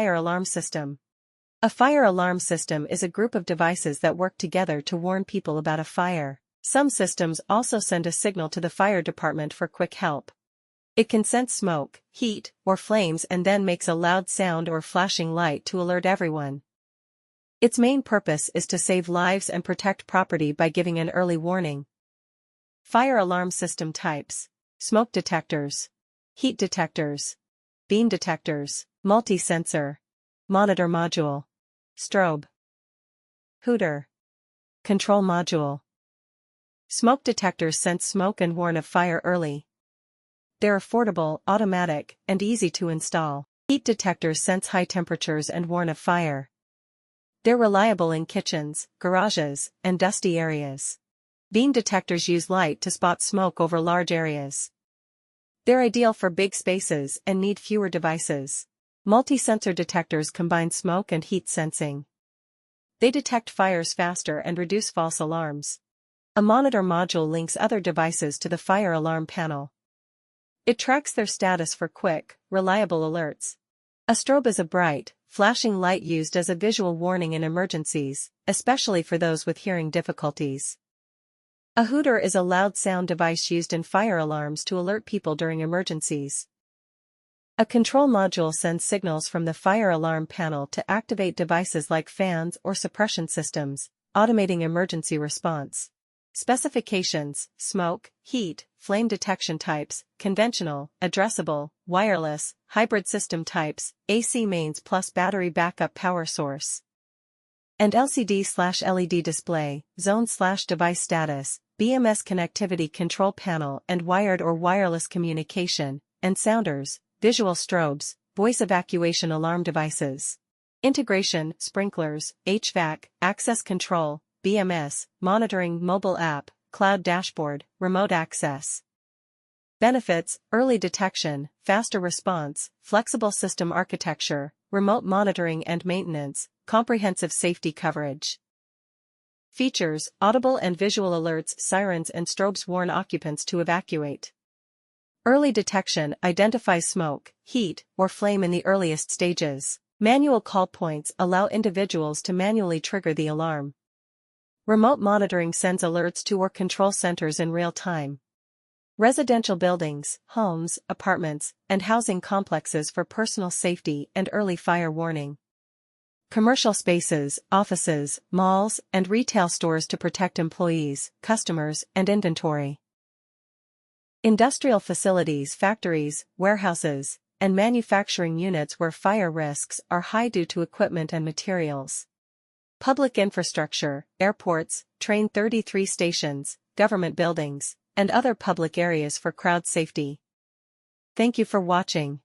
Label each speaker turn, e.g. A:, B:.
A: Fire alarm system. A fire alarm system is a group of devices that work together to warn people about a fire. Some systems also send a signal to the fire department for quick help. It can sense smoke, heat, or flames and then makes a loud sound or flashing light to alert everyone. Its main purpose is to save lives and protect property by giving an early warning. Fire alarm system types: smoke detectors, heat detectors, beam detectors, multi-sensor, monitor module, strobe, hooter, control module. Smoke detectors sense smoke and warn of fire early. They're affordable, automatic, and easy to install. Heat detectors sense high temperatures and warn of fire. They're reliable in kitchens, garages, and dusty areas. Beam detectors use light to spot smoke over large areas. They're ideal for big spaces and need fewer devices. Multi-sensor detectors combine smoke and heat sensing. They detect fires faster and reduce false alarms. A monitor module links other devices to the fire alarm panel. It tracks their status for quick, reliable alerts. A strobe is a bright, flashing light used as a visual warning in emergencies, especially for those with hearing difficulties. A hooter is a loud sound device used in fire alarms to alert people during emergencies. A control module sends signals from the fire alarm panel to activate devices like fans or suppression systems, automating emergency response. Specifications: smoke, heat, flame detection types, conventional, addressable, wireless, hybrid system types, AC mains plus battery backup power source. And LCD/LED display, zone/device status, BMS connectivity control panel and wired or wireless communication, and sounders, visual strobes, voice evacuation alarm devices. Integration: sprinklers, HVAC, access control, BMS, monitoring mobile app, cloud dashboard, remote access. Benefits: early detection, faster response, flexible system architecture, remote monitoring and maintenance, comprehensive safety coverage. Features: audible and visual alerts, sirens and strobes warn occupants to evacuate. Early detection identifies smoke, heat, or flame in the earliest stages. Manual call points allow individuals to manually trigger the alarm. Remote monitoring sends alerts to or control centers in real time. Residential buildings, homes, apartments, and housing complexes for personal safety and early fire warning. Commercial spaces, offices, malls, and retail stores to protect employees, customers, and inventory. Industrial facilities, factories, warehouses, and manufacturing units where fire risks are high due to equipment and materials. Public infrastructure, airports, train 33 stations, government buildings, and other public areas for crowd safety. Thank you for watching.